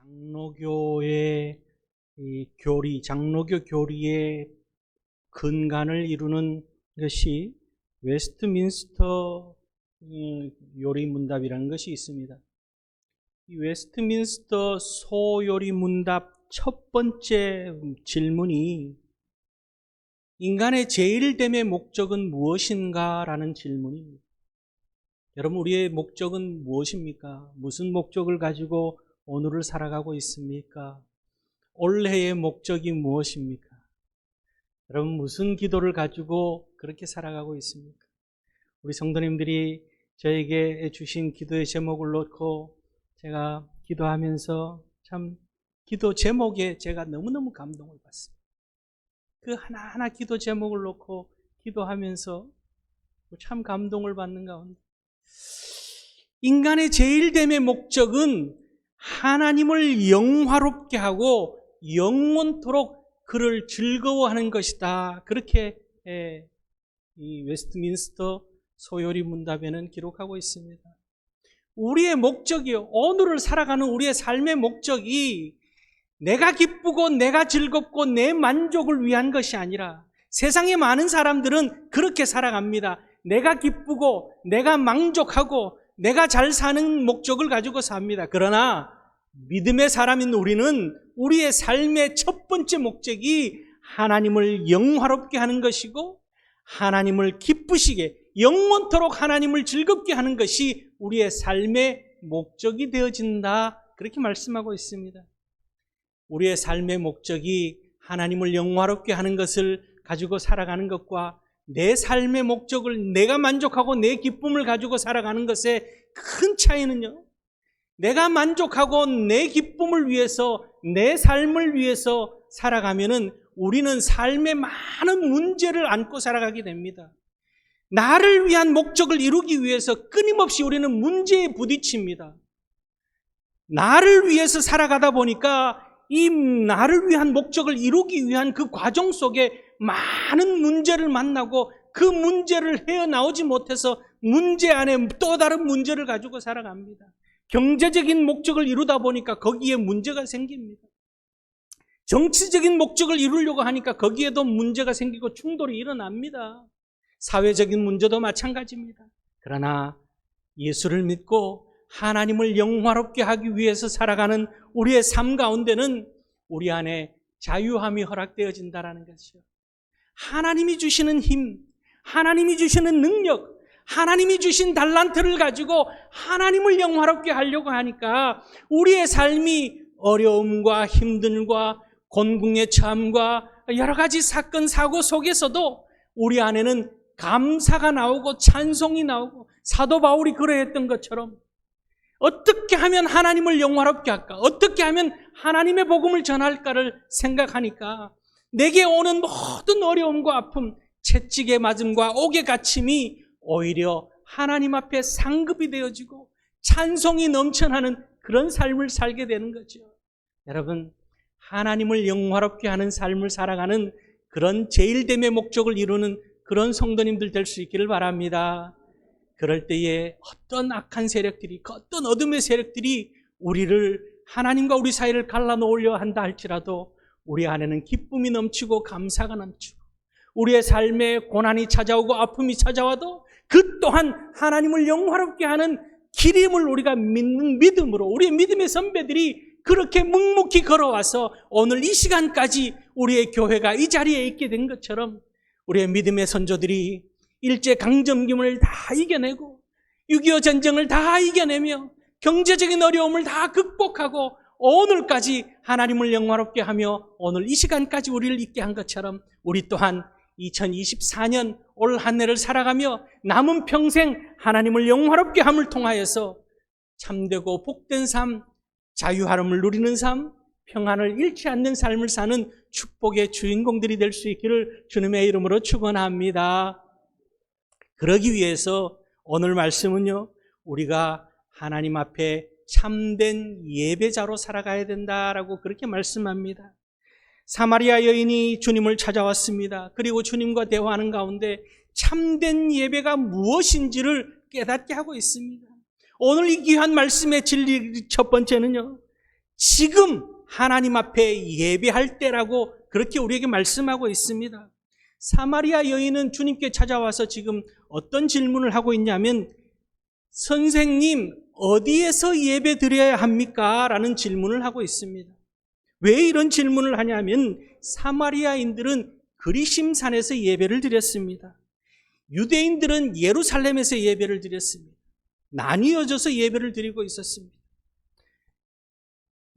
장로교의 이 교리, 장로교 교리의 근간을 이루는 것이 웨스트민스터 요리문답이라는 것이 있습니다. 이 웨스트민스터 소요리문답 첫 번째 질문이 인간의 제일됨의 목적은 무엇인가? 라는 질문입니다. 여러분, 우리의 목적은 무엇입니까? 무슨 목적을 가지고 오늘을 살아가고 있습니까? 올해의 목적이 무엇입니까? 여러분, 무슨 기도를 가지고 그렇게 살아가고 있습니까? 우리 성도님들이 저에게 주신 기도의 제목을 놓고 제가 기도하면서 참 기도 제목에 제가 너무너무 감동을 받습니다. 그 하나하나 기도 제목을 놓고 기도하면서 참 감동을 받는 가운데 인간의 제일됨의 목적은 하나님을 영화롭게 하고 영원토록 그를 즐거워하는 것이다. 그렇게 이 웨스트민스터 소요리 문답에는 기록하고 있습니다. 우리의 목적이요, 오늘을 살아가는 우리의 삶의 목적이 내가 기쁘고 내가 즐겁고 내 만족을 위한 것이 아니라, 세상의 많은 사람들은 그렇게 살아갑니다. 내가 기쁘고 내가 만족하고 내가 잘 사는 목적을 가지고 삽니다. 그러나 믿음의 사람인 우리는 우리의 삶의 첫 번째 목적이 하나님을 영화롭게 하는 것이고 하나님을 기쁘시게 영원토록 하나님을 즐겁게 하는 것이 우리의 삶의 목적이 되어진다. 그렇게 말씀하고 있습니다. 우리의 삶의 목적이 하나님을 영화롭게 하는 것을 가지고 살아가는 것과 내 삶의 목적을 내가 만족하고 내 기쁨을 가지고 살아가는 것의 큰 차이는요, 내가 만족하고 내 기쁨을 위해서 내 삶을 위해서 살아가면은 우리는 삶의 많은 문제를 안고 살아가게 됩니다. 나를 위한 목적을 이루기 위해서 끊임없이 우리는 문제에 부딪힙니다. 나를 위해서 살아가다 보니까 이 나를 위한 목적을 이루기 위한 그 과정 속에 많은 문제를 만나고 그 문제를 헤어나오지 못해서 문제 안에 또 다른 문제를 가지고 살아갑니다. 경제적인 목적을 이루다 보니까 거기에 문제가 생깁니다. 정치적인 목적을 이루려고 하니까 거기에도 문제가 생기고 충돌이 일어납니다. 사회적인 문제도 마찬가지입니다. 그러나 예수를 믿고 하나님을 영화롭게 하기 위해서 살아가는 우리의 삶 가운데는 우리 안에 자유함이 허락되어진다는 것이요, 하나님이 주시는 힘, 하나님이 주시는 능력, 하나님이 주신 달란트를 가지고 하나님을 영화롭게 하려고 하니까 우리의 삶이 어려움과 힘듦과 곤궁의 처함과 여러 가지 사건 사고 속에서도 우리 안에는 감사가 나오고 찬송이 나오고, 사도 바울이 그러했던 것처럼 어떻게 하면 하나님을 영화롭게 할까, 어떻게 하면 하나님의 복음을 전할까를 생각하니까 내게 오는 모든 어려움과 아픔, 채찍에 맞음과 옥에 갇힘이 오히려 하나님 앞에 상급이 되어지고 찬송이 넘쳐나는 그런 삶을 살게 되는 거죠. 여러분, 하나님을 영화롭게 하는 삶을 살아가는 그런 제일됨의 목적을 이루는 그런 성도님들 될 수 있기를 바랍니다. 그럴 때에 어떤 악한 세력들이, 어떤 어둠의 세력들이 우리를, 하나님과 우리 사이를 갈라놓으려 한다 할지라도 우리 안에는 기쁨이 넘치고 감사가 넘치고, 우리의 삶에 고난이 찾아오고 아픔이 찾아와도 그 또한 하나님을 영화롭게 하는 길임을 우리가 믿는 믿음으로, 우리의 믿음의 선배들이 그렇게 묵묵히 걸어와서 오늘 이 시간까지 우리의 교회가 이 자리에 있게 된 것처럼, 우리의 믿음의 선조들이 일제강점기를 다 이겨내고 6.25 전쟁을 다 이겨내며 경제적인 어려움을 다 극복하고 오늘까지 하나님을 영화롭게 하며 오늘 이 시간까지 우리를 있게 한 것처럼, 우리 또한 2024년 올 한 해를 살아가며 남은 평생 하나님을 영화롭게 함을 통하여서 참되고 복된 삶, 자유함을 누리는 삶, 평안을 잃지 않는 삶을 사는 축복의 주인공들이 될 수 있기를 주님의 이름으로 축원합니다. 그러기 위해서 오늘 말씀은요, 우리가 하나님 앞에 참된 예배자로 살아가야 된다라고 그렇게 말씀합니다. 사마리아 여인이 주님을 찾아왔습니다. 그리고 주님과 대화하는 가운데 참된 예배가 무엇인지를 깨닫게 하고 있습니다. 오늘 이 귀한 말씀의 진리 첫 번째는요, 지금 하나님 앞에 예배할 때라고 그렇게 우리에게 말씀하고 있습니다. 사마리아 여인은 주님께 찾아와서 지금 어떤 질문을 하고 있냐면, 선생님, 어디에서 예배 드려야 합니까? 라는 질문을 하고 있습니다. 왜 이런 질문을 하냐면, 사마리아인들은 그리심산에서 예배를 드렸습니다. 유대인들은 예루살렘에서 예배를 드렸습니다. 나뉘어져서 예배를 드리고 있었습니다.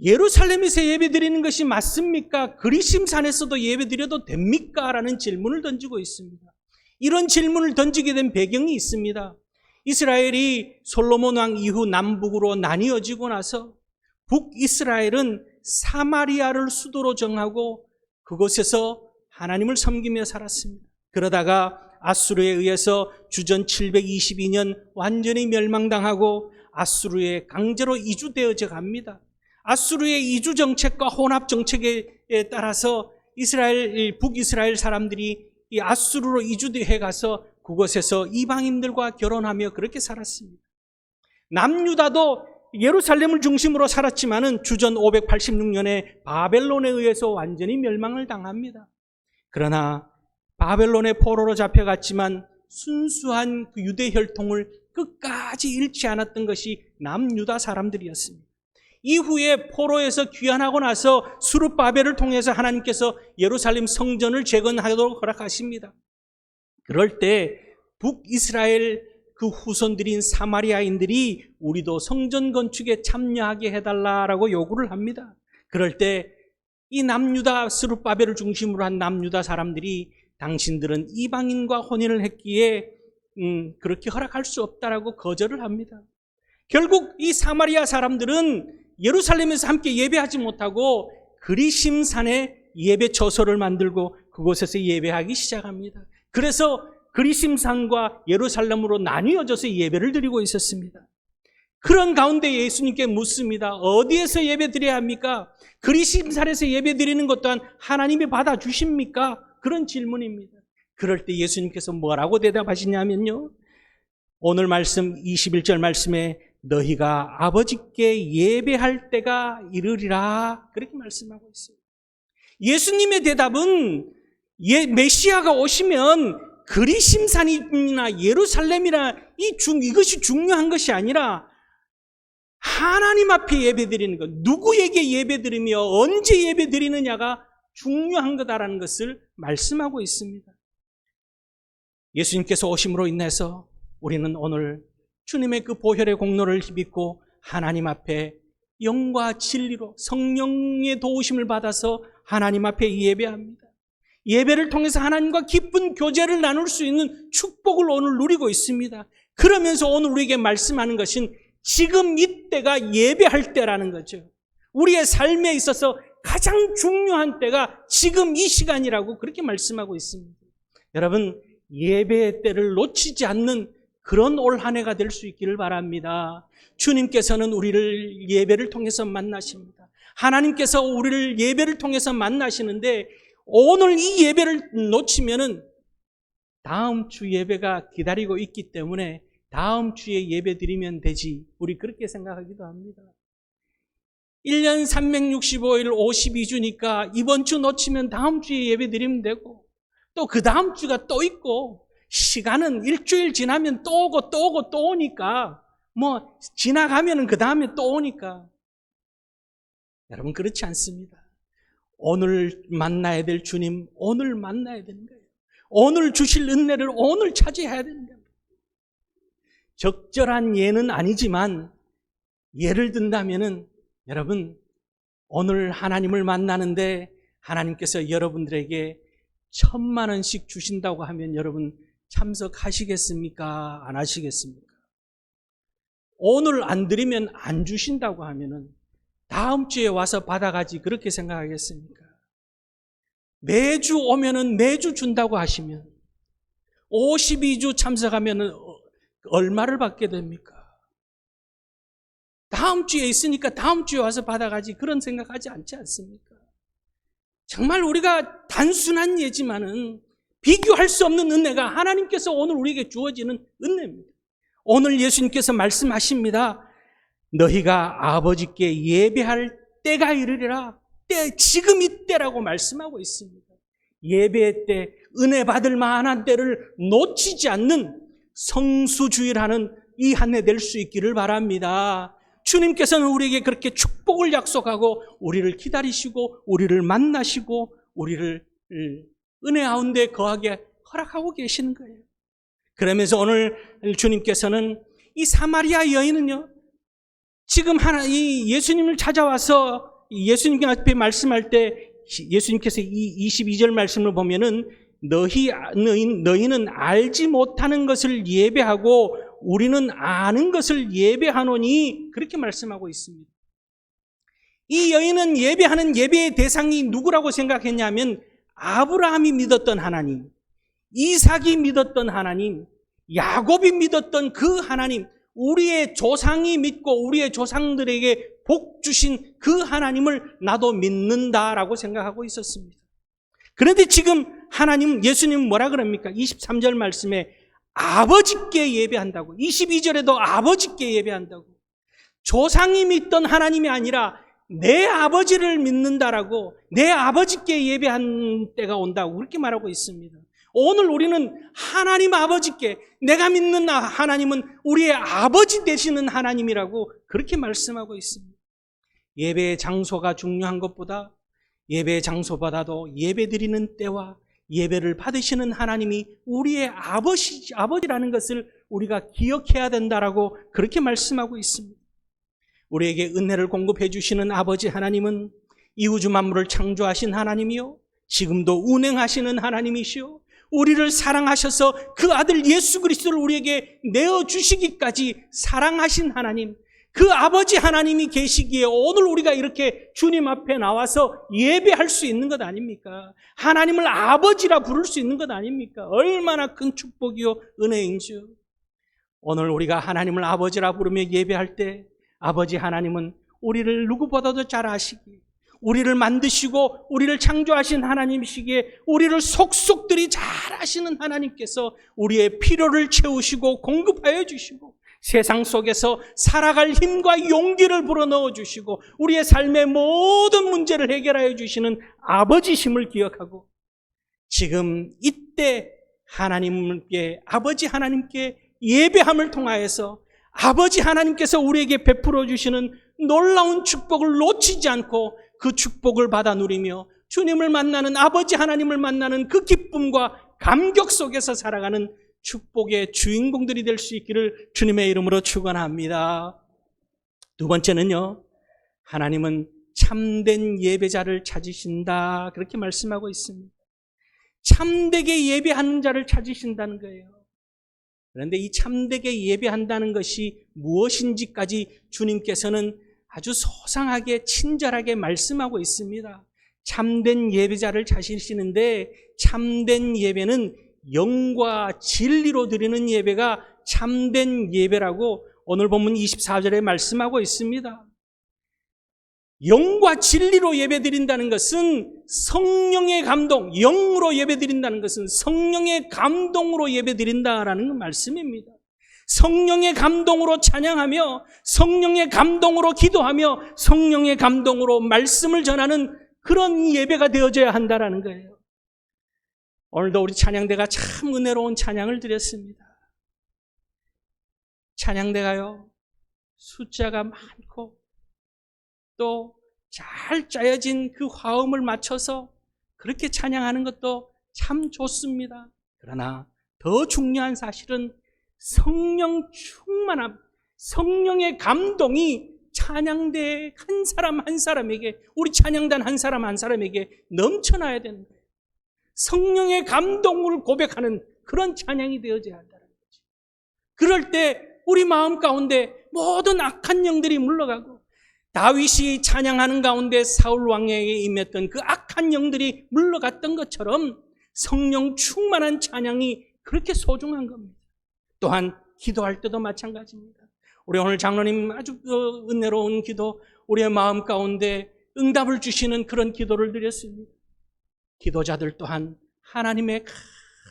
예루살렘에서 예배 드리는 것이 맞습니까? 그리심산에서도 예배 드려도 됩니까? 라는 질문을 던지고 있습니다. 이런 질문을 던지게 된 배경이 있습니다. 이스라엘이 솔로몬 왕 이후 남북으로 나뉘어지고 나서 북이스라엘은 사마리아를 수도로 정하고 그곳에서 하나님을 섬기며 살았습니다. 그러다가 아수르에 의해서 주전 722년 완전히 멸망당하고 아수르에 강제로 이주되어져 갑니다. 아수르의 이주 정책과 혼합 정책에 따라서 북이스라엘 사람들이 이 아수르로 이주해 가서 그곳에서 이방인들과 결혼하며 그렇게 살았습니다. 남유다도 예루살렘을 중심으로 살았지만은 주전 586년에 바벨론에 의해서 완전히 멸망을 당합니다. 그러나 바벨론의 포로로 잡혀갔지만 순수한 그 유대 혈통을 끝까지 잃지 않았던 것이 남유다 사람들이었습니다. 이후에 포로에서 귀환하고 나서 수룹바벨을 통해서 하나님께서 예루살렘 성전을 재건하도록 허락하십니다. 그럴 때 북이스라엘 그 후손들인 사마리아인들이 우리도 성전 건축에 참여하게 해달라라고 요구를 합니다. 그럴 때 이 남유다 스룹바벨을 중심으로 한 남유다 사람들이 당신들은 이방인과 혼인을 했기에 그렇게 허락할 수 없다라고 거절을 합니다. 결국 이 사마리아 사람들은 예루살렘에서 함께 예배하지 못하고 그리심산에 예배 처소를 만들고 그곳에서 예배하기 시작합니다. 그래서 그리심산과 예루살렘으로 나뉘어져서 예배를 드리고 있었습니다. 그런 가운데 예수님께 묻습니다. 어디에서 예배 드려야 합니까? 그리심산에서 예배 드리는 것 또한 하나님이 받아주십니까? 그런 질문입니다. 그럴 때 예수님께서 뭐라고 대답하시냐면요, 오늘 말씀 21절 말씀에 너희가 아버지께 예배할 때가 이르리라 그렇게 말씀하고 있습니다. 예수님의 대답은 메시아가 오시면 그리심산이나 예루살렘이나 이것이 중요한 것이 아니라 하나님 앞에 예배드리는 것, 누구에게 예배드리며 언제 예배드리느냐가 중요한 거다라는 것을 말씀하고 있습니다. 예수님께서 오심으로 인해서 우리는 오늘 주님의 그 보혈의 공로를 힘입고 하나님 앞에 영과 진리로 성령의 도우심을 받아서 하나님 앞에 예배합니다. 예배를 통해서 하나님과 깊은 교제를 나눌 수 있는 축복을 오늘 누리고 있습니다. 그러면서 오늘 우리에게 말씀하는 것은 지금 이때가 예배할 때라는 거죠. 우리의 삶에 있어서 가장 중요한 때가 지금 이 시간이라고 그렇게 말씀하고 있습니다. 여러분, 예배의 때를 놓치지 않는 그런 올 한 해가 될 수 있기를 바랍니다. 주님께서는 우리를 예배를 통해서 만나십니다. 하나님께서 우리를 예배를 통해서 만나시는데 오늘 이 예배를 놓치면은 다음 주 예배가 기다리고 있기 때문에 다음 주에 예배 드리면 되지. 우리 그렇게 생각하기도 합니다. 1년 365일 52주니까 이번 주 놓치면 다음 주에 예배 드리면 되고 또 그 다음 주가 또 있고 시간은 일주일 지나면 또 오고 또 오고 또 오니까 지나가면은 그 다음에 또 오니까 여러분 그렇지 않습니다. 오늘 만나야 될 주님 오늘 만나야 되는 거예요. 오늘 주실 은혜를 오늘 차지해야 되는 거예요. 적절한 예는 아니지만 예를 든다면은 여러분 오늘 하나님을 만나는데 하나님께서 여러분들에게 1,000만 원씩 주신다고 하면 여러분 참석하시겠습니까? 안 하시겠습니까? 오늘 안 드리면 안 주신다고 하면은 다음 주에 와서 받아가지 그렇게 생각하겠습니까? 매주 오면은 매주 준다고 하시면 52주 참석하면은 얼마를 받게 됩니까? 다음 주에 있으니까 다음 주에 와서 받아가지 그런 생각하지 않지 않습니까? 정말 우리가 단순한 예지만은 비교할 수 없는 은혜가 하나님께서 오늘 우리에게 주어지는 은혜입니다. 오늘 예수님께서 말씀하십니다. 너희가 아버지께 예배할 때가 이르리라. 지금 이 때라고 말씀하고 있습니다. 예배의 때, 은혜 받을 만한 때를 놓치지 않는 성수주의라는 이 한 해 될 수 있기를 바랍니다. 주님께서는 우리에게 그렇게 축복을 약속하고 우리를 기다리시고 우리를 만나시고 우리를 은혜 가운데 거하게 허락하고 계시는 거예요. 그러면서 오늘 주님께서는 이 사마리아 여인은요, 지금 이 예수님을 찾아와서 예수님 앞에 말씀할 때 예수님께서 이 22절 말씀을 보면은 너희는 알지 못하는 것을 예배하고 우리는 아는 것을 예배하노니 그렇게 말씀하고 있습니다. 이 여인은 예배하는 예배의 대상이 누구라고 생각했냐면 아브라함이 믿었던 하나님, 이삭이 믿었던 하나님, 야곱이 믿었던 그 하나님, 우리의 조상이 믿고 우리의 조상들에게 복 주신 그 하나님을 나도 믿는다라고 생각하고 있었습니다. 그런데 지금 예수님은 뭐라 그럽니까? 23절 말씀에 아버지께 예배한다고, 22절에도 아버지께 예배한다고, 조상이 믿던 하나님이 아니라 내 아버지를 믿는다라고, 내 아버지께 예배한 때가 온다고 그렇게 말하고 있습니다. 오늘 우리는 하나님 아버지께, 내가 믿는 하나님은 우리의 아버지 되시는 하나님이라고 그렇게 말씀하고 있습니다. 예배의 장소가 중요한 것보다 예배의 장소보다도 예배드리는 때와 예배를 받으시는 하나님이 우리의 아버지라는 것을 우리가 기억해야 된다라고 그렇게 말씀하고 있습니다. 우리에게 은혜를 공급해 주시는 아버지 하나님은 이 우주 만물을 창조하신 하나님이요, 지금도 운행하시는 하나님이시요, 우리를 사랑하셔서 그 아들 예수 그리스도를 우리에게 내어주시기까지 사랑하신 하나님, 그 아버지 하나님이 계시기에 오늘 우리가 이렇게 주님 앞에 나와서 예배할 수 있는 것 아닙니까? 하나님을 아버지라 부를 수 있는 것 아닙니까? 얼마나 큰 축복이요 은혜인지요. 오늘 우리가 하나님을 아버지라 부르며 예배할 때 아버지 하나님은 우리를 누구보다도 잘 아시기에, 우리를 만드시고 우리를 창조하신 하나님이시기에 우리를 속속들이 잘 아시는 하나님께서 우리의 필요를 채우시고 공급하여 주시고 세상 속에서 살아갈 힘과 용기를 불어넣어 주시고 우리의 삶의 모든 문제를 해결하여 주시는 아버지심을 기억하고 지금 이때 아버지 하나님께 예배함을 통하여서 아버지 하나님께서 우리에게 베풀어 주시는 놀라운 축복을 놓치지 않고 그 축복을 받아 누리며 주님을 만나는, 아버지 하나님을 만나는 그 기쁨과 감격 속에서 살아가는 축복의 주인공들이 될 수 있기를 주님의 이름으로 축원합니다. 두 번째는요, 하나님은 참된 예배자를 찾으신다 그렇게 말씀하고 있습니다. 참되게 예배하는 자를 찾으신다는 거예요. 그런데 이 참되게 예배한다는 것이 무엇인지까지 주님께서는 아주 소상하게 친절하게 말씀하고 있습니다. 참된 예배자를 찾으시는데 참된 예배는 영과 진리로 드리는 예배가 참된 예배라고 오늘 본문 24절에 말씀하고 있습니다. 영과 진리로 예배드린다는 것은 성령의 감동, 영으로 예배드린다는 것은 성령의 감동으로 예배드린다라는 말씀입니다. 성령의 감동으로 찬양하며 성령의 감동으로 기도하며 성령의 감동으로 말씀을 전하는 그런 예배가 되어져야 한다라는 거예요. 오늘도 우리 찬양대가 참 은혜로운 찬양을 드렸습니다. 찬양대가요, 숫자가 많고 또 잘 짜여진 그 화음을 맞춰서 그렇게 찬양하는 것도 참 좋습니다. 그러나 더 중요한 사실은 성령 충만함, 성령의 감동이 찬양대 한 사람 한 사람에게, 우리 찬양단 한 사람에게 넘쳐나야 되는 거예요. 성령의 감동을 고백하는 그런 찬양이 되어져야 한다는 거죠. 그럴 때 우리 마음 가운데 모든 악한 영들이 물러가고 다윗이 찬양하는 가운데 사울 왕에게 임했던 그 악한 영들이 물러갔던 것처럼 성령 충만한 찬양이 그렇게 소중한 겁니다. 또한 기도할 때도 마찬가지입니다. 우리 오늘 장로님 아주 은혜로운 기도, 우리의 마음 가운데 응답을 주시는 그런 기도를 드렸습니다. 기도자들 또한 하나님의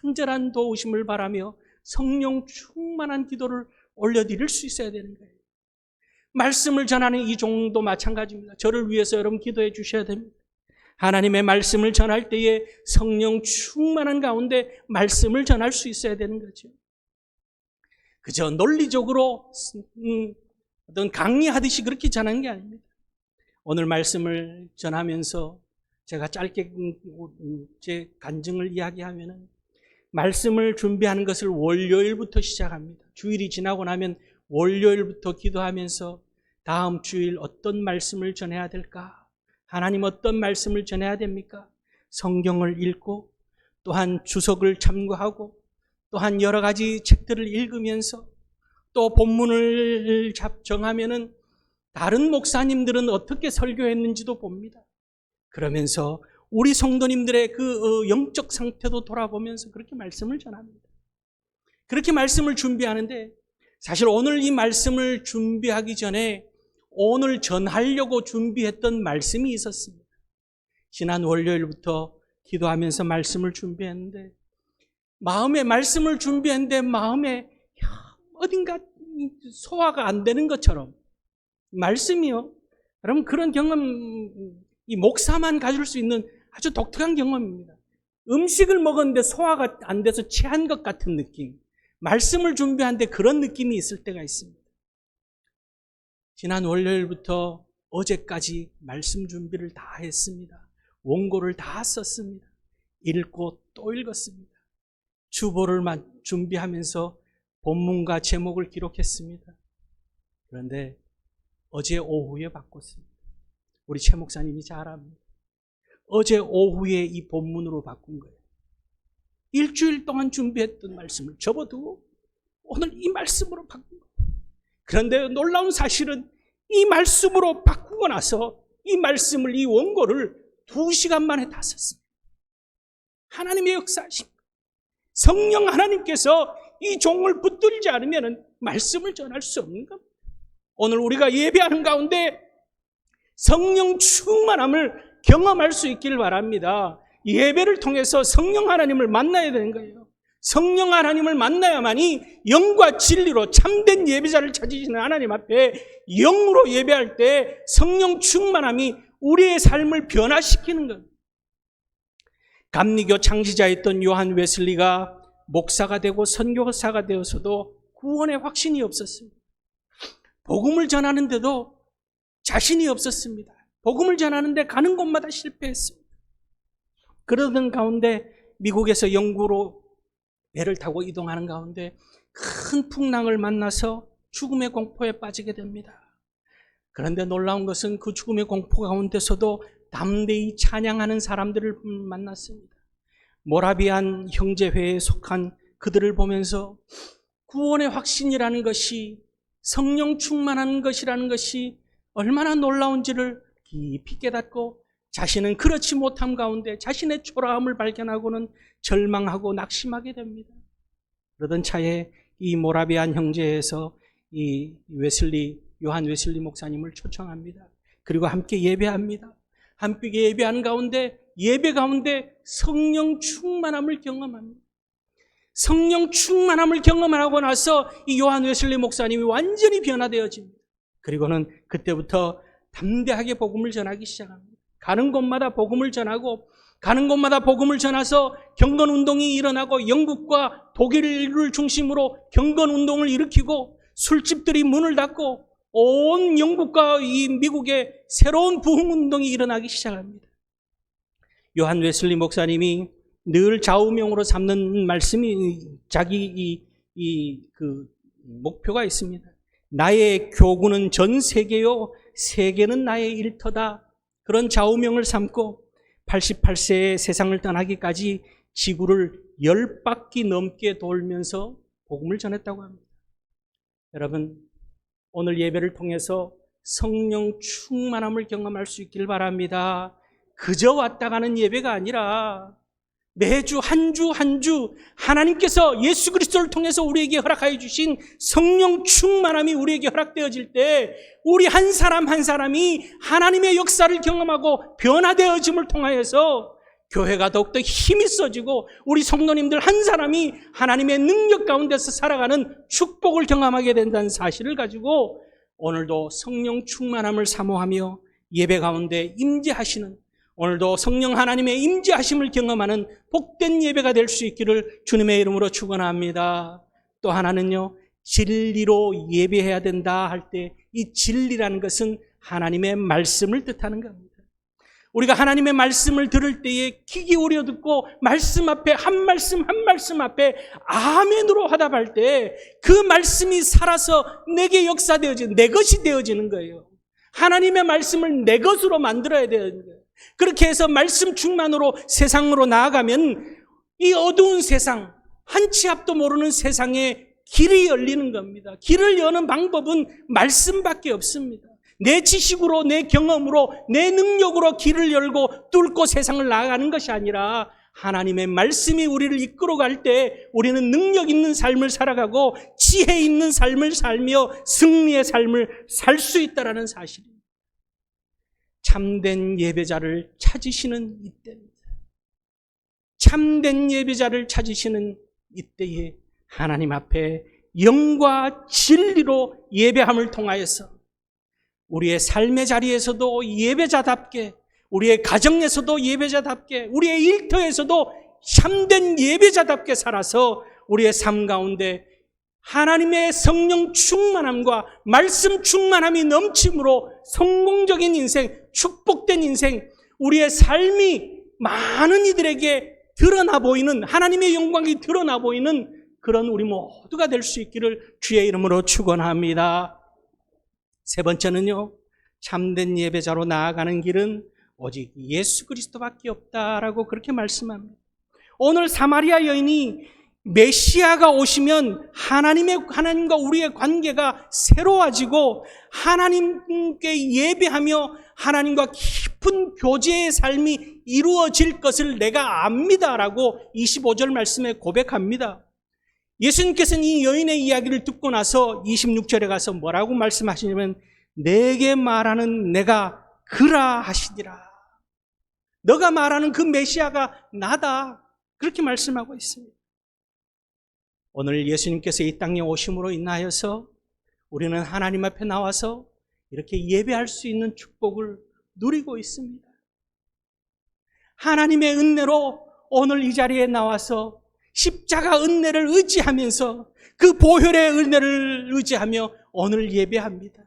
간절한 도우심을 바라며 성령 충만한 기도를 올려드릴 수 있어야 되는 거예요. 말씀을 전하는 이 종도 마찬가지입니다. 저를 위해서 여러분 기도해 주셔야 됩니다. 하나님의 말씀을 전할 때에 성령 충만한 가운데 말씀을 전할 수 있어야 되는 거죠. 그저 논리적으로 어떤 강의하듯이 그렇게 전하는 게 아닙니다. 오늘 말씀을 전하면서 제가 짧게 제 간증을 이야기하면은, 말씀을 준비하는 것을 월요일부터 시작합니다. 주일이 지나고 나면 월요일부터 기도하면서 다음 주일 어떤 말씀을 전해야 될까? 하나님 어떤 말씀을 전해야 됩니까? 성경을 읽고, 또한 주석을 참고하고, 또한 여러 가지 책들을 읽으면서, 또 본문을 정하면은 다른 목사님들은 어떻게 설교했는지도 봅니다. 그러면서 우리 성도님들의 그 영적 상태도 돌아보면서 그렇게 말씀을 전합니다. 그렇게 말씀을 준비하는데, 사실 오늘 이 말씀을 준비하기 전에 오늘 전하려고 준비했던 말씀이 있었습니다. 지난 월요일부터 기도하면서 말씀을 준비했는데, 말씀을 준비했는데 마음에 어딘가 소화가 안 되는 것처럼, 말씀이요, 여러분, 그런 경험, 이 목사만 가질 수 있는 아주 독특한 경험입니다. 음식을 먹었는데 소화가 안 돼서 체한 것 같은 느낌, 말씀을 준비하는데 그런 느낌이 있을 때가 있습니다. 지난 월요일부터 어제까지 말씀 준비를 다 했습니다. 원고를 다 썼습니다. 읽고 또 읽었습니다. 주보를 준비하면서 본문과 제목을 기록했습니다. 그런데 어제 오후에 바꿨습니다. 우리 최 목사님이 잘 압니다. 어제 오후에 이 본문으로 바꾼 거예요. 일주일 동안 준비했던 말씀을 접어두고 오늘 이 말씀으로 바꾼 거예요. 그런데 놀라운 사실은 이 말씀으로 바꾸고 나서 이 말씀을, 이 원고를 2시간 만에 다 썼습니다. 하나님의 역사십니다. 성령 하나님께서 이 종을 붙들지 않으면 말씀을 전할 수 없는 겁니다. 오늘 우리가 예배하는 가운데 성령 충만함을 경험할 수 있기를 바랍니다. 예배를 통해서 성령 하나님을 만나야 되는 거예요. 성령 하나님을 만나야만이 영과 진리로 참된 예배자를 찾으시는 하나님 앞에 영으로 예배할 때 성령 충만함이 우리의 삶을 변화시키는 겁니다. 감리교 창시자였던 요한 웨슬리가 목사가 되고 선교사가 되어서도 구원의 확신이 없었습니다. 복음을 전하는데도 자신이 없었습니다. 복음을 전하는데 가는 곳마다 실패했습니다. 그러던 가운데 미국에서 영국으로 배를 타고 이동하는 가운데 큰 풍랑을 만나서 죽음의 공포에 빠지게 됩니다. 그런데 놀라운 것은 그 죽음의 공포 가운데서도 담대히 찬양하는 사람들을 만났습니다. 모라비안 형제회에 속한 그들을 보면서 구원의 확신이라는 것이, 성령 충만한 것이라는 것이 얼마나 놀라운지를 깊이 깨닫고, 자신은 그렇지 못함 가운데 자신의 초라함을 발견하고는 절망하고 낙심하게 됩니다. 그러던 차에 이 모라비안 형제에서 이 요한 웨슬리 목사님을 초청합니다. 그리고 함께 예배합니다. 함께 예배하는 가운데, 예배 가운데 성령 충만함을 경험합니다. 성령 충만함을 경험하고 나서 이 요한 웨슬리 목사님이 완전히 변화되어집니다. 그리고는 그때부터 담대하게 복음을 전하기 시작합니다. 가는 곳마다 복음을 전하고, 가는 곳마다 복음을 전해서 경건운동이 일어나고, 영국과 독일을 중심으로 경건운동을 일으키고, 술집들이 문을 닫고 온 영국과 이 미국에 새로운 부흥운동이 일어나기 시작합니다. 요한 웨슬리 목사님이 늘 좌우명으로 삼는 말씀이, 자기 그 목표가 있습니다. 나의 교구는 전 세계요, 세계는 나의 일터다. 그런 좌우명을 삼고 88세에 세상을 떠나기까지 지구를 10바퀴 넘게 돌면서 복음을 전했다고 합니다. 여러분, 오늘 예배를 통해서 성령 충만함을 경험할 수 있기를 바랍니다. 그저 왔다 가는 예배가 아니라 매주 한 주 하나님께서 예수 그리스도를 통해서 우리에게 허락하여 주신 성령 충만함이 우리에게 허락되어질 때 우리 한 사람 한 사람이 하나님의 역사를 경험하고 변화되어짐을 통하여서 교회가 더욱더 힘이 써지고 우리 성도님들 한 사람이 하나님의 능력 가운데서 살아가는 축복을 경험하게 된다는 사실을 가지고 오늘도 성령 충만함을 사모하며 예배 가운데 임재하시는, 오늘도 성령 하나님의 임재하심을 경험하는 복된 예배가 될 수 있기를 주님의 이름으로 축원합니다. 또 하나는요, 진리로 예배해야 된다 할 때 이 진리라는 것은 하나님의 말씀을 뜻하는 겁니다. 우리가 하나님의 말씀을 들을 때에 귀 기울여 듣고 말씀 앞에 한 말씀 한 말씀 앞에 아멘으로 화답할 때 그 말씀이 살아서 내게 역사되어지는, 내 것이 되어지는 거예요. 하나님의 말씀을 내 것으로 만들어야 되는 거예요. 그렇게 해서 말씀 충만으로 세상으로 나아가면 이 어두운 세상, 한 치 앞도 모르는 세상에 길이 열리는 겁니다. 길을 여는 방법은 말씀밖에 없습니다. 내 지식으로, 내 경험으로, 내 능력으로 길을 열고 뚫고 세상을 나아가는 것이 아니라 하나님의 말씀이 우리를 이끌어갈 때 우리는 능력 있는 삶을 살아가고 지혜 있는 삶을 살며 승리의 삶을 살 수 있다는 사실입니다. 참된 예배자를 찾으시는 이때입니다. 참된 예배자를 찾으시는 이때에 하나님 앞에 영과 진리로 예배함을 통하여서 우리의 삶의 자리에서도 예배자답게, 우리의 가정에서도 예배자답게, 우리의 일터에서도 참된 예배자답게 살아서 우리의 삶 가운데 하나님의 성령 충만함과 말씀 충만함이 넘침으로 성공적인 인생, 축복된 인생, 우리의 삶이 많은 이들에게 드러나 보이는, 하나님의 영광이 드러나 보이는 그런 우리 모두가 될 수 있기를 주의 이름으로 축원합니다. 세 번째는요, 참된 예배자로 나아가는 길은 오직 예수 그리스도밖에 없다라고 그렇게 말씀합니다. 오늘 사마리아 여인이 메시아가 오시면 하나님과 우리의 관계가 새로워지고 하나님께 예배하며 하나님과 깊은 교제의 삶이 이루어질 것을 내가 압니다라고 25절 말씀에 고백합니다. 예수님께서는 이 여인의 이야기를 듣고 나서 26절에 가서 뭐라고 말씀하시냐면 내게 말하는 내가 그라 하시니라. 너가 말하는 그 메시아가 나다. 그렇게 말씀하고 있습니다. 오늘 예수님께서 이 땅에 오심으로 인하여서 우리는 하나님 앞에 나와서 이렇게 예배할 수 있는 축복을 누리고 있습니다. 하나님의 은혜로 오늘 이 자리에 나와서 십자가 은혜를 의지하면서 그 보혈의 은혜를 의지하며 오늘 예배합니다.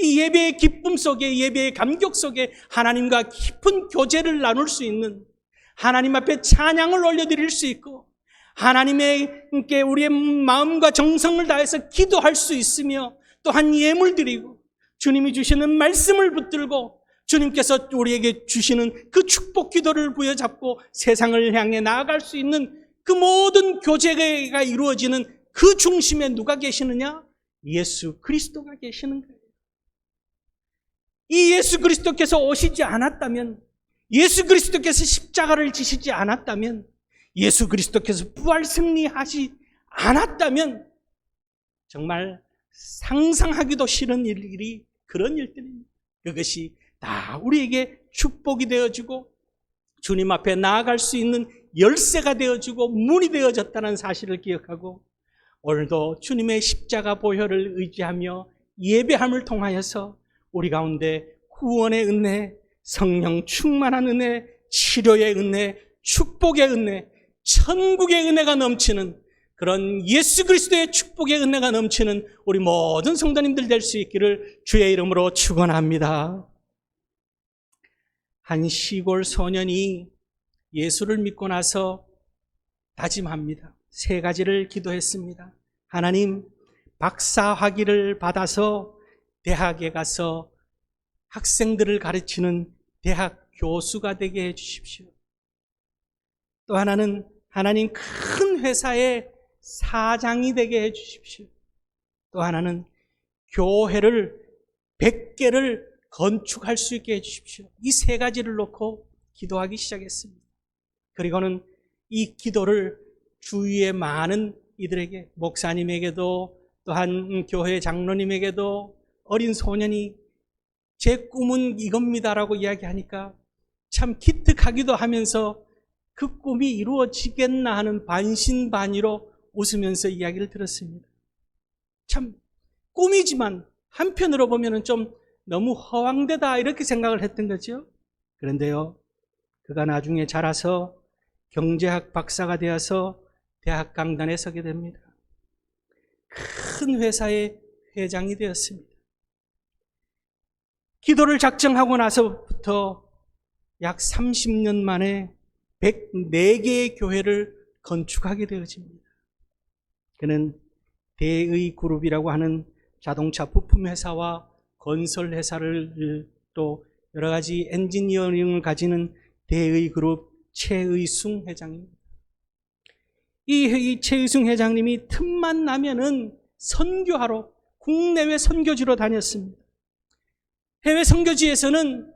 이 예배의 기쁨 속에, 예배의 감격 속에 하나님과 깊은 교제를 나눌 수 있는, 하나님 앞에 찬양을 올려드릴 수 있고 하나님께 우리의 마음과 정성을 다해서 기도할 수 있으며 또한 예물 드리고 주님이 주시는 말씀을 붙들고 주님께서 우리에게 주시는 그 축복 기도를 부여잡고 세상을 향해 나아갈 수 있는 그 모든 교제가 이루어지는 그 중심에 누가 계시느냐? 예수 그리스도가 계시는 거예요. 이 예수 그리스도께서 오시지 않았다면, 예수 그리스도께서 십자가를 지시지 않았다면, 예수 그리스도께서 부활 승리하지 않았다면 정말 상상하기도 싫은 일이 그런 일들입니다. 그것이 다 우리에게 축복이 되어지고 주님 앞에 나아갈 수 있는 열쇠가 되어지고 문이 되어졌다는 사실을 기억하고 오늘도 주님의 십자가 보혈을 의지하며 예배함을 통하여서 우리 가운데 구원의 은혜, 성령 충만한 은혜, 치료의 은혜, 축복의 은혜, 천국의 은혜가 넘치는 그런 예수 그리스도의 축복의 은혜가 넘치는 우리 모든 성도님들 될 수 있기를 주의 이름으로 축원합니다. 한 시골 소년이 예수를 믿고 나서 다짐합니다. 세 가지를 기도했습니다. 하나님, 박사 학위를 받아서 대학에 가서 학생들을 가르치는 대학 교수가 되게 해주십시오. 또 하나는 하나님 큰 회사의 사장이 되게 해주십시오. 또 하나는 교회를 100개를 건축할 수 있게 해주십시오. 이 세 가지를 놓고 기도하기 시작했습니다. 그리고는 이 기도를 주위의 많은 이들에게, 목사님에게도 또한 교회 장로님에게도 어린 소년이 제 꿈은 이겁니다라고 이야기하니까 참 기특하기도 하면서 그 꿈이 이루어지겠나 하는 반신반의로 웃으면서 이야기를 들었습니다. 참 꿈이지만 한편으로 보면은 좀 너무 허황되다 이렇게 생각을 했던 거죠. 그런데요, 그가 나중에 자라서 경제학 박사가 되어서 대학 강단에 서게 됩니다. 큰 회사의 회장이 되었습니다. 기도를 작정하고 나서부터 약 30년 만에 104개의 교회를 건축하게 되어집니다. 그는 대의 그룹이라고 하는 자동차 부품 회사와 건설 회사를 또 여러 가지 엔지니어링을 가지는 대의 그룹 최의숭 회장입니다. 이 최의숭 회장님이 틈만 나면은 선교하러 국내외 선교지로 다녔습니다. 해외 선교지에서는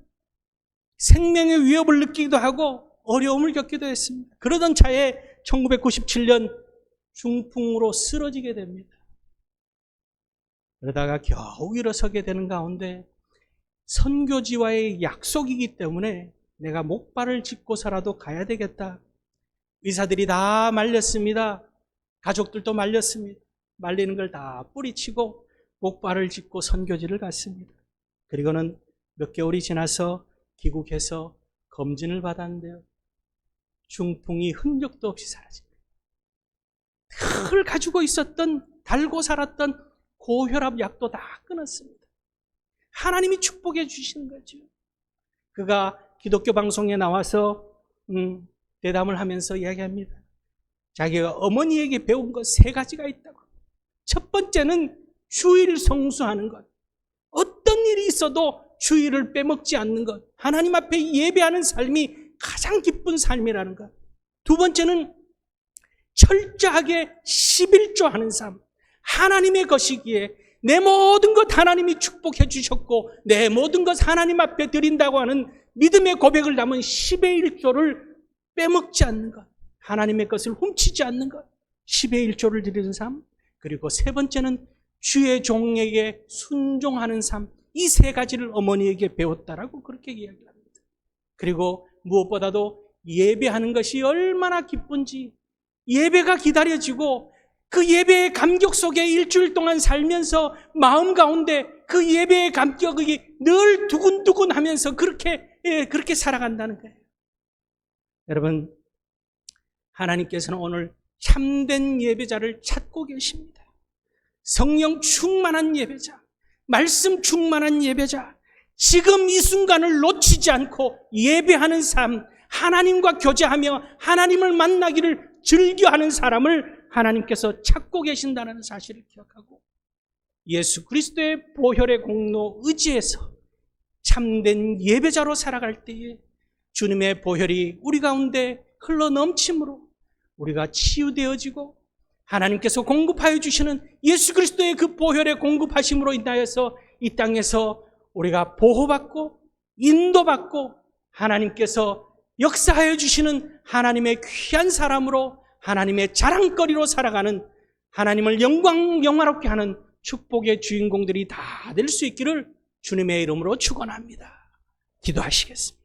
생명의 위협을 느끼기도 하고 어려움을 겪기도 했습니다. 그러던 차에 1997년 중풍으로 쓰러지게 됩니다. 그러다가 겨우 일어서게 되는 가운데 선교지와의 약속이기 때문에 내가 목발을 짚고서라도 가야 되겠다. 의사들이 다 말렸습니다. 가족들도 말렸습니다. 말리는 걸 다 뿌리치고 목발을 짚고 선교지를 갔습니다. 그리고는 몇 개월이 지나서 귀국해서 검진을 받았는데요, 중풍이 흔적도 없이 사라집니다. 늘 가지고 있었던, 달고 살았던 고혈압 약도 다 끊었습니다. 하나님이 축복해 주시는 거죠. 그가 기독교 방송에 나와서 대담을 하면서 이야기합니다. 자기가 어머니에게 배운 것 3가지가 있다고. 첫 번째는 주일 성수하는 것. 어떤 일이 있어도 주일을 빼먹지 않는 것. 하나님 앞에 예배하는 삶이 가장 기쁜 삶이라는 것. 두 번째는 철저하게 11조하는 삶. 하나님의 것이기에 내 모든 것 하나님이 축복해 주셨고 내 모든 것 하나님 앞에 드린다고 하는 믿음의 고백을 담은 10의 1조를 빼먹지 않는 것. 하나님의 것을 훔치지 않는 것. 10의 1조를 드리는 삶. 그리고 세 번째는 주의 종에게 순종하는 삶. 이 3가지를 어머니에게 배웠다라고 그렇게 이야기합니다. 그리고 무엇보다도 예배하는 것이 얼마나 기쁜지, 예배가 기다려지고 그 예배의 감격 속에 일주일 동안 살면서 마음 가운데 그 예배의 감격이 늘 두근두근 하면서 그렇게 살아간다는 거예요. 여러분, 하나님께서는 오늘 참된 예배자를 찾고 계십니다. 성령 충만한 예배자, 말씀 충만한 예배자, 지금 이 순간을 놓치지 않고 예배하는 삶, 하나님과 교제하며 하나님을 만나기를 즐겨하는 사람을 하나님께서 찾고 계신다는 사실을 기억하고 예수 그리스도의 보혈의 공로 의지해서 참된 예배자로 살아갈 때에 주님의 보혈이 우리 가운데 흘러넘침으로 우리가 치유되어지고 하나님께서 공급하여 주시는 예수 그리스도의 그 보혈의 공급하심으로 인하여서 이 땅에서 우리가 보호받고 인도받고 하나님께서 역사하여 주시는 하나님의 귀한 사람으로 하나님의 자랑거리로 살아가는 하나님을 영광롭게 하는 축복의 주인공들이 다 될 수 있기를 주님의 이름으로 축원합니다. 기도하시겠습니다.